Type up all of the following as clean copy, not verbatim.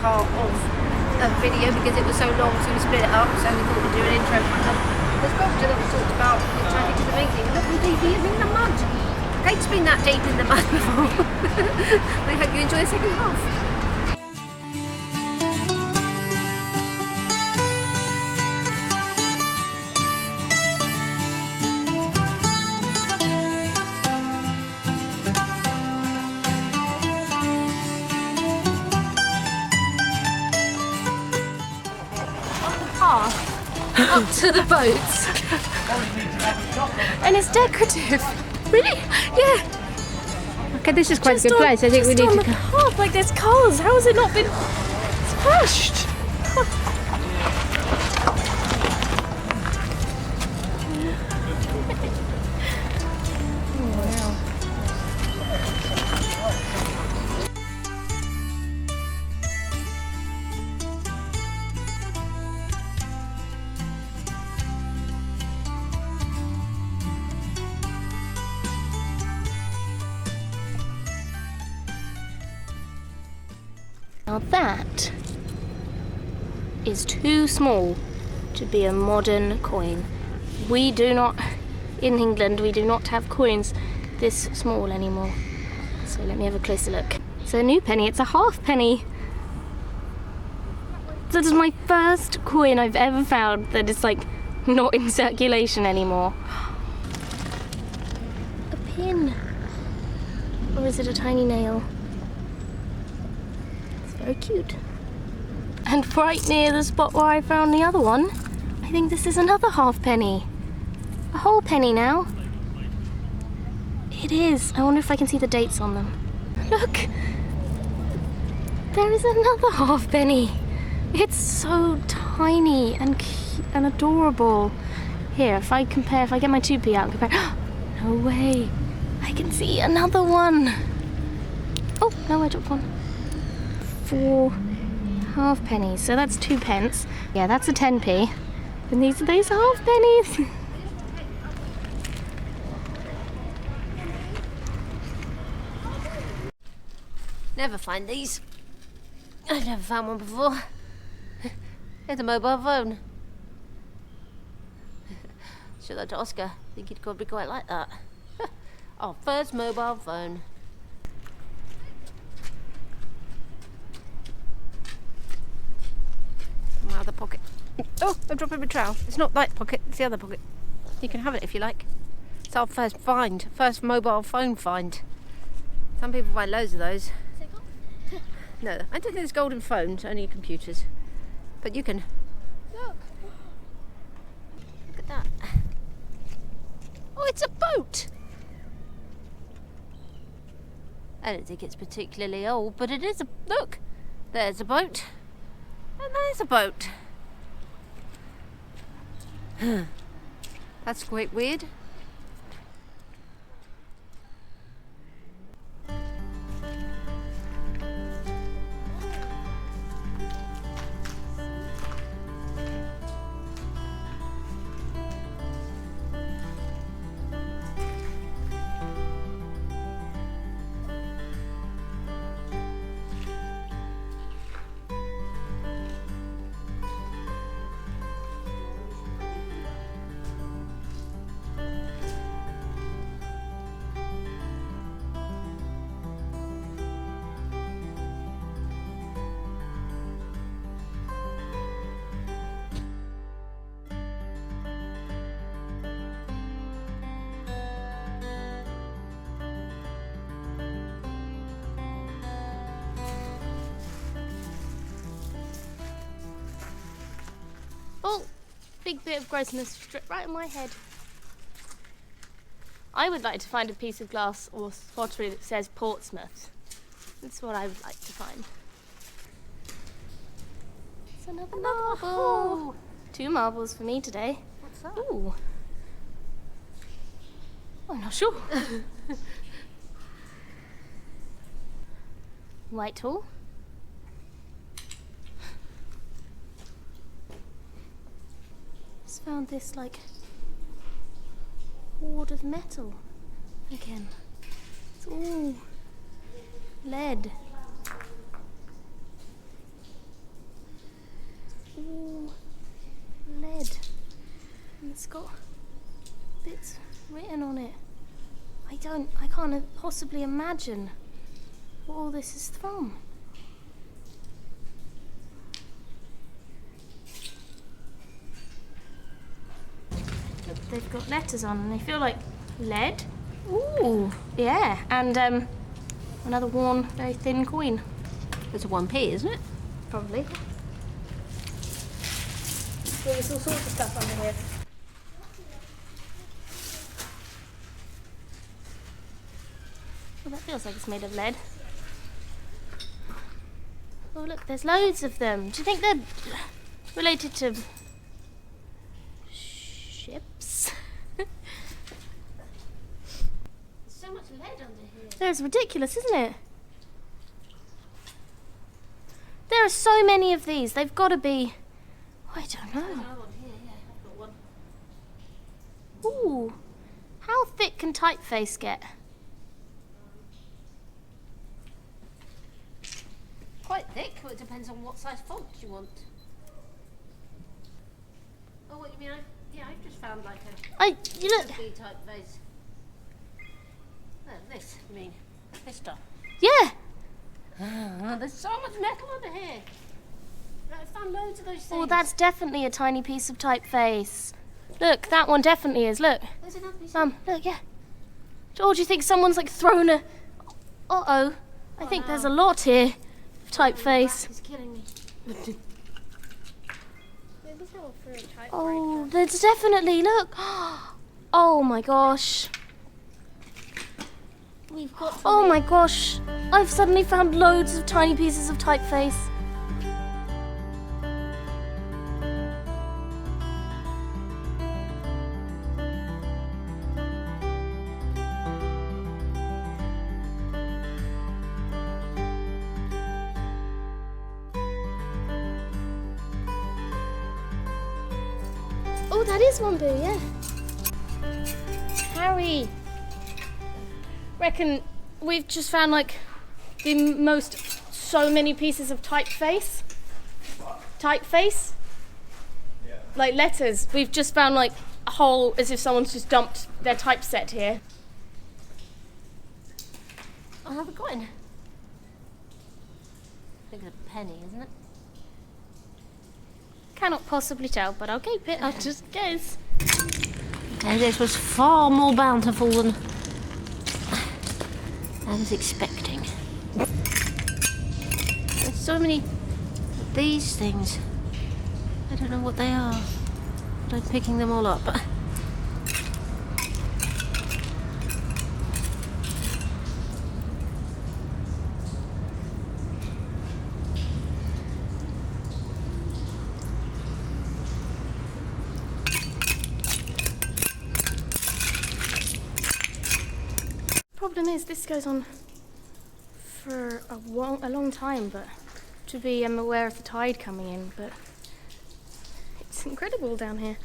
part of a video because it was so long, so we split it up. So we thought we'd do an intro for the sculpture that we talked about in traffic to the meeting. Look how deep he is in the mud. Kate's been that deep in the mud before. I hope you enjoy the second half. Up to the boats, and it's decorative. Really? Yeah. Okay, this is quite a good place. I think we need to go. Path, like there's cars. How has it not been smashed? Now that is too small to be a modern coin. We do not, in England, we do not have coins this small anymore. So let me have a closer look. It's a new penny, it's a half penny. That is my first coin I've ever found that is like not in circulation anymore. A pin. Or is it a tiny nail? Very cute. And right near the spot where I found the other one, I think this is another half penny. A whole penny now. It is. I wonder if I can see the dates on them. Look! There is another half penny. It's so tiny and cute and adorable. Here, if I get my 2p out and compare. No way. I can see another one. Oh, no, I dropped one. 4 half pennies, so that's 2 pence. Yeah, that's a 10p. And these are those half pennies. Never find these. I've never found one before. It's a mobile phone. Show that to Oscar. I think he'd probably quite like that. Our first mobile phone. My other pocket. Oh, I'm dropping my trowel. It's not that pocket, it's the other pocket. You can have it if you like. It's our first find, first mobile phone find. Some people find loads of those. No, I don't think there's golden phones, only computers. But you can. Look. Look at that. Oh, it's a boat! I don't think it's particularly old, but it is a... Look! There's a boat. And there's a boat. That's quite weird. Oh, big bit of grossness right on my head. I would like to find a piece of glass or pottery that says Portsmouth. That's what I would like to find. It's another marble. Oh. 2 marbles for me today. What's that? Ooh. I'm not sure. Whitehall. Just found this like hoard of metal again. It's all lead. it's got bits written on it. I can't possibly imagine what all this is from. Look, they've got letters on and they feel like lead. Ooh, yeah, and another worn, very thin coin. It's a 1p, isn't it? Probably. There's all sorts of stuff under here. Well, that feels like it's made of lead. Oh, look, there's loads of them. Do you think they're related to ships? There's so much lead under here. That's ridiculous, isn't it? There are so many of these. They've got to be... I don't know. Another one here, yeah, I've got one. Ooh. How thick can typeface get? Quite thick. Well, it depends on what size font you want. Oh, what you mean? I've just found like a You look. B typeface. This, you mean? This stuff. Yeah. There's so much metal under here. I found loads of those things. Oh, that's definitely a tiny piece of typeface. Look, that one definitely is. Look. There's another piece. Look, yeah. Oh, do you think someone's like thrown a... Uh-oh. I think there's a lot here of typeface. It's killing me. Oh, there's definitely, look. Oh my gosh. We've got Oh my gosh. I've suddenly found loads of tiny pieces of typeface. Oh, that is one boo, yeah. Harry. Reckon we've just found like so many pieces of typeface. Typeface? Yeah. Like letters. We've just found like a whole, as if someone's just dumped their typeset here. Another coin. I think it's a penny, isn't it? Cannot possibly tell, but I'll keep it. I'll just guess. Okay, this was far more bountiful than I was expecting. There's so many of these things. I don't know what they are, but I'm picking them all up. Problem is, this goes on for a long time, but to be aware of the tide coming in, but it's incredible down here.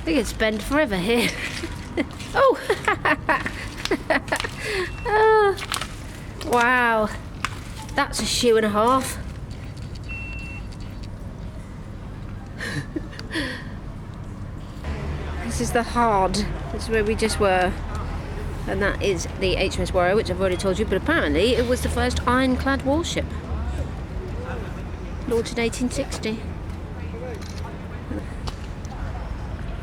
I think it's bent forever here. Oh! Oh! Wow. That's a shoe and a half. This is the hard. This is where we just were. And that is the HMS Warrior, which I've already told you, but apparently it was the first ironclad warship. Launched in 1860.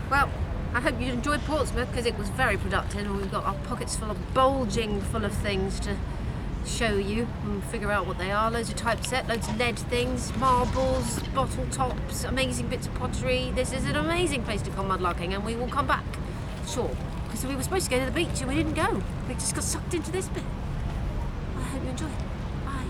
Well, I hope you enjoyed Portsmouth because it was very productive and we've got our pockets full of bulging full of things to show you and figure out what they are. Loads of typeset, loads of lead things, marbles, bottle tops, amazing bits of pottery. This is an amazing place to come mudlarking and we will come back, sure. Because we were supposed to go to the beach and we didn't go. We just got sucked into this bit. I hope you enjoy. Bye.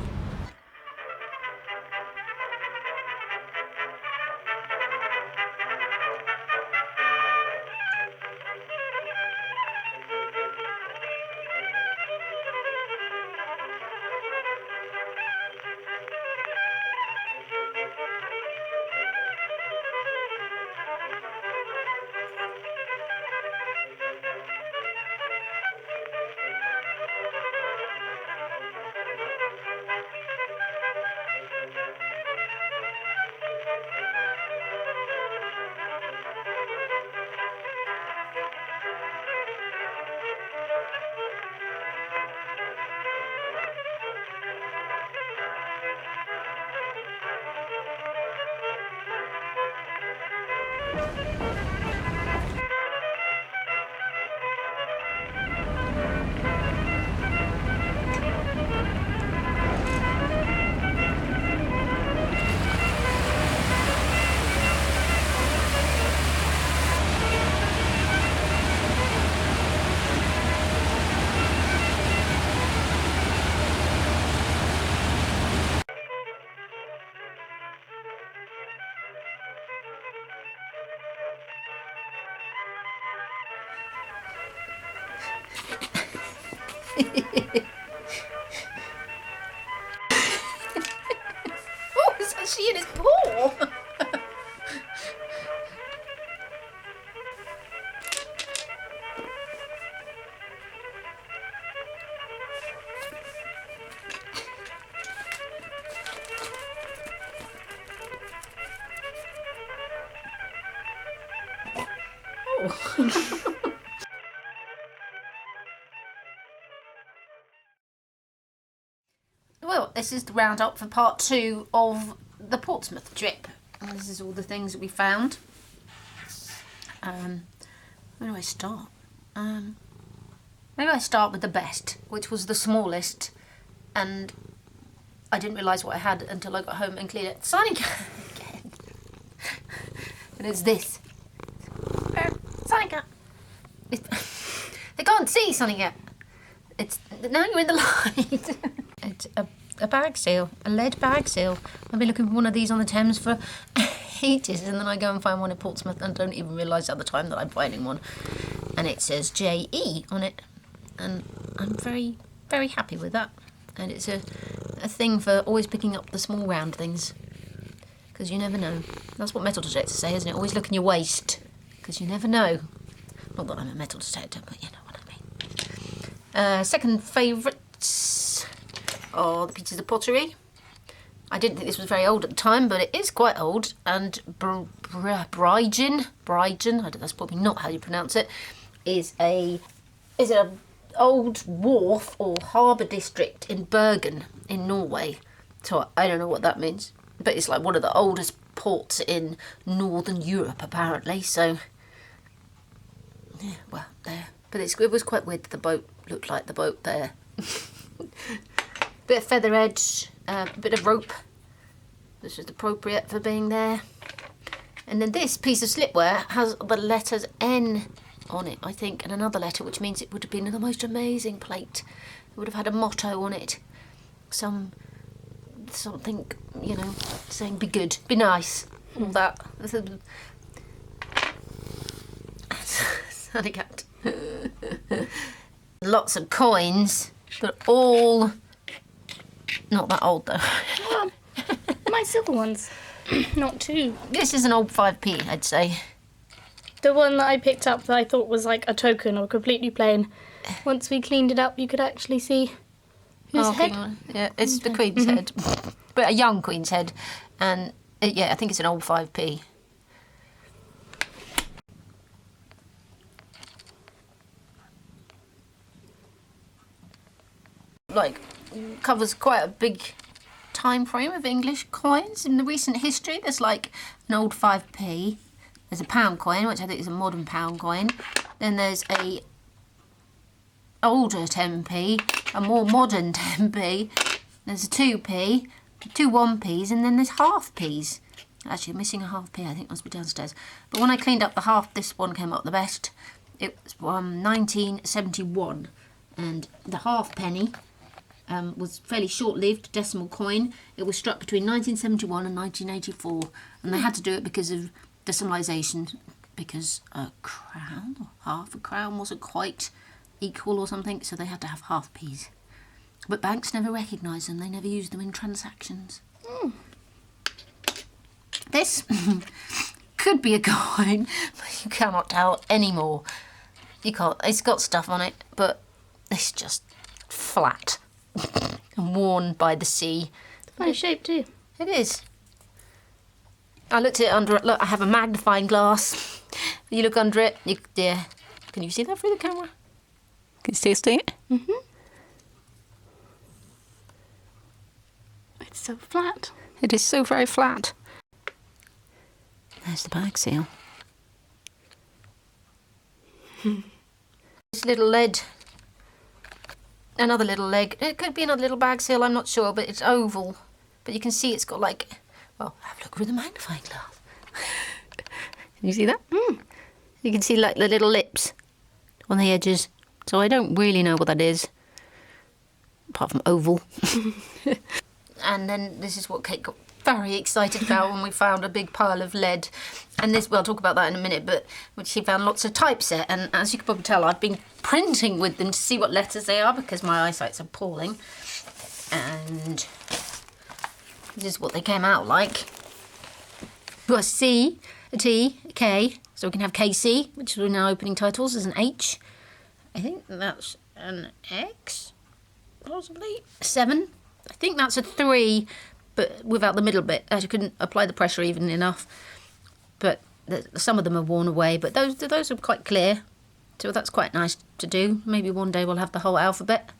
Oh, it's actually in his paw. Oh. Well, this is the roundup for part 2 of the Portsmouth trip. And this is all the things that we found. Where do I start? Maybe I start with the best, which was the smallest, and I didn't realise what I had until I got home and cleared it. Signing cat again. And it's this. Signing cat. They can't see Signing cat. It's now you're in the light. It's a bag seal, a lead bag seal. I've been looking for one of these on the Thames for ages, and then I go and find one in Portsmouth and don't even realise at the time that I'm finding one. And it says JE on it, and I'm very, very happy with that. And it's a thing for always picking up the small round things, because you never know. That's what metal detectors say, isn't it? Always look in your waist, because you never know. Not that I'm a metal detector, but you know what I mean. Second favourites are the pieces of pottery. I didn't think this was very old at the time, but it is quite old. And Brygen, that's probably not how you pronounce it, is an old wharf or harbour district in Bergen in Norway. So I don't know what that means, but it's like one of the oldest ports in Northern Europe apparently. So yeah, well, there. But it was quite weird. The boat looked like the boat there. Bit of feather edge, bit of rope. This is appropriate for being there. And then this piece of slipware has the letters N on it, I think, and another letter, which means it would have been the most amazing plate. It would have had a motto on it. Something, you know, saying be good, be nice, all that. Lots of coins, but all not that old though. My silver ones, not too. This is an old 5p, I'd say. The one that I picked up that I thought was like a token or completely plain. Once we cleaned it up, you could actually see whose head. Yeah, it's the Queen's head, but a young Queen's head, and yeah, I think it's an old 5p. covers quite a big time frame of English coins in the recent history. There's like an old 5p. There's a pound coin, which I think is a modern pound coin. Then there's a older 10p, a more modern 10p. There's a 2p, two 1p's, and then there's half p's. Actually, I'm missing a half p. I think it must be downstairs. But when I cleaned up the half, this one came up the best. It was 1971, and the halfpenny was fairly short-lived decimal coin. It was struck between 1971 and 1984, and they had to do it because of decimalisation, because a crown or half a crown wasn't quite equal or something, so they had to have half p's. But banks never recognised them. They never used them in transactions. This could be a coin, but you cannot tell anymore. You can't. It's got stuff on it, but it's just flat and worn by the sea. Funny shape too. It is. I looked at it under it. Look, I have a magnifying glass. You look under it. Yeah. Can you see that through the camera? Can you still see it? Mhm. It's so flat. It is so very flat. There's the bag seal. This little lead. Another little leg. It could be another little bag seal, I'm not sure, but it's oval. But you can see it's got like, well, have a look with a magnifying glass. Can you see that? You can see like the little lips on the edges. So I don't really know what that is, apart from oval. And then this is what Kate got very excited about when we found a big pile of lead. And this, well, I'll talk about that in a minute, but she found lots of typeset. And as you can probably tell, I've been printing with them to see what letters they are because my eyesight's appalling. And this is what they came out like. We've got a C, a T, a K, so we can have KC, which is now opening titles as an H. I think that's an X, possibly. 7. I think that's a 3, but without the middle bit, as you couldn't apply the pressure even enough. But some of them are worn away, but those are quite clear. So that's quite nice to do. Maybe one day we'll have the whole alphabet.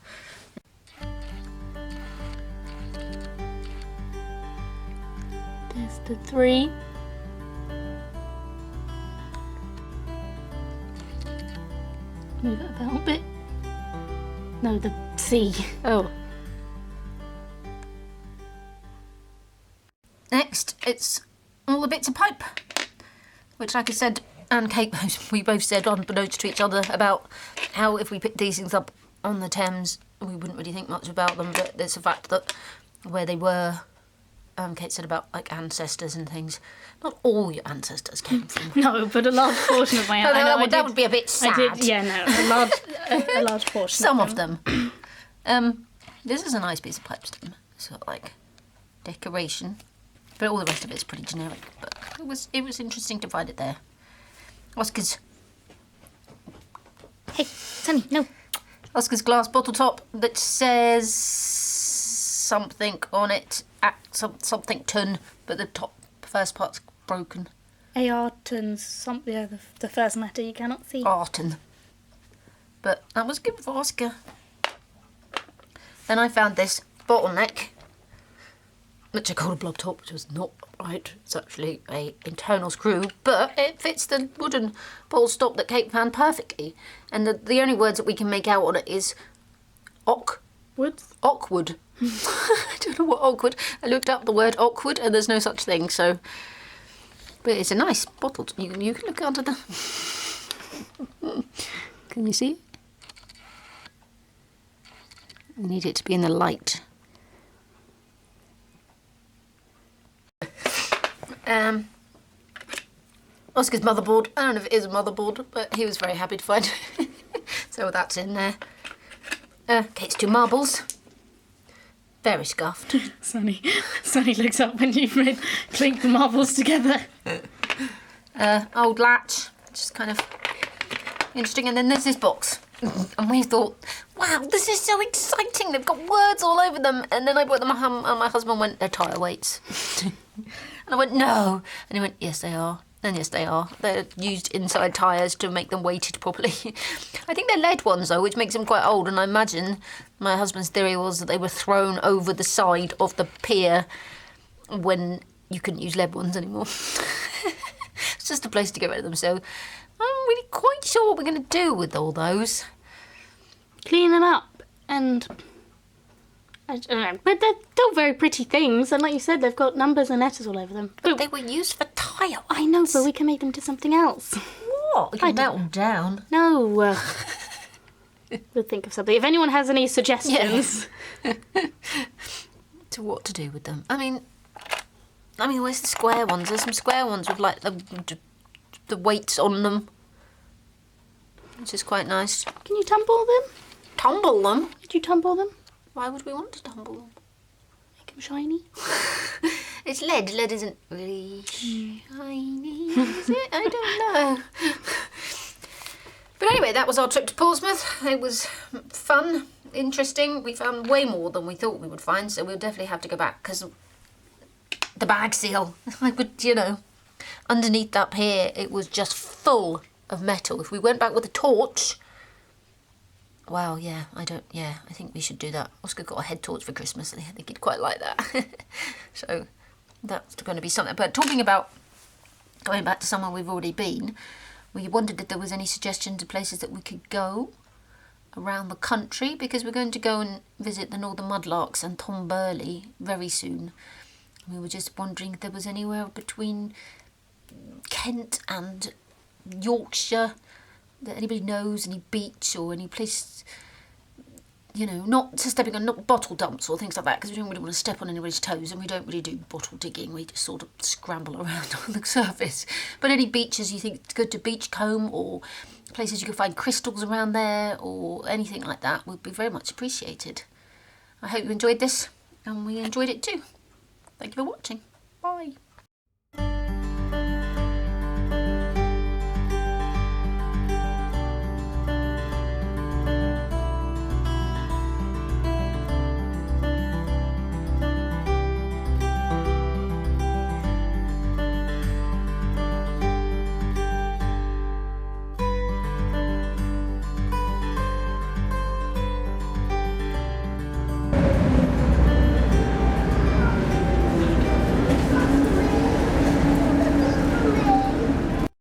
There's the 3. Move it about a bit. No, the C. Oh. Next, it's all the bits of pipe, which, like I said, and Kate, we both said unbeknownst to each other about how if we picked these things up on the Thames, we wouldn't really think much about them, but there's the fact that where they were, Kate said about like ancestors and things. Not all your ancestors came from. No, but a large portion of my that would be a bit sad. I did, yeah, no, a large portion. Some of them. This is a nice piece of pipe stem. It's got like decoration. But all the rest of it's pretty generic. But it was interesting to find it there. Oscar's. Hey, Sunny, no. Oscar's glass bottle top that says something on it. Something ton, but the first part's broken. Arton's something. Yeah, the first letter you cannot see. Arton. But that was good for Oscar. Then I found this bottleneck, which I called a blob top, which was not right. It's actually a internal screw, but it fits the wooden bottle stop that Kate found perfectly. And the only words that we can make out on it is awkward. I don't know what awkward. I looked up the word awkward and there's no such thing, so. But it's a nice bottle. You can look under the. Can you see it? You need it to be in the light. Oscar's motherboard. I don't know if it is a motherboard, but he was very happy to find it. So that's in there. Kate's 2 marbles. Very scuffed. Sunny looks up when you've clinked the marbles together. Old latch, just kind of interesting. And then there's this box. And we thought, wow, this is so exciting. They've got words all over them. And then I brought them home and my husband went, they're tire weights. And I went, no. And he went, yes, they are. And yes, they are. They're used inside tyres to make them weighted properly. I think they're lead ones though, which makes them quite old. And I imagine my husband's theory was that they were thrown over the side of the pier when you couldn't use lead ones anymore. It's just a place to get rid of them. So I'm really quite sure what we're going to do with all those. Clean them up and... I don't know, but they're still very pretty things, and like you said, they've got numbers and letters all over them. But they were used for tyre. I know, but we can make them into something else. What? You can melt them down. No. We'll think of something. If anyone has any suggestions... To what to do with them. I mean, where's the square ones? There's some square ones with, like, the weights on them. Which is quite nice. Can you tumble them? Tumble them? Did you tumble them? Why would we want to tumble them? Make them shiny? It's lead. Lead isn't really shiny, is it? I don't know. But anyway, that was our trip to Portsmouth. It was fun, interesting. We found way more than we thought we would find, so we'll definitely have to go back, because the bag seal, I would, underneath that pier, it was just full of metal. If we went back with a torch... Well, yeah, I think we should do that. Oscar got a head torch for Christmas, and I think he'd quite like that. So that's going to be something. But talking about going back to somewhere we've already been, we wondered if there was any suggestions of places that we could go around the country, because we're going to go and visit the Northern Mudlarks and Tom Burley very soon. We were just wondering if there was anywhere between Kent and Yorkshire that anybody knows, any beach or any place, not stepping on, not bottle dumps or things like that, because we don't really want to step on anybody's toes, and we don't really do bottle digging. We just sort of scramble around on the surface. But any beaches you think it's good to beachcomb, or places you can find crystals around there, or anything like that, would be very much appreciated. I hope you enjoyed this, and we enjoyed it too. Thank you for watching. Bye.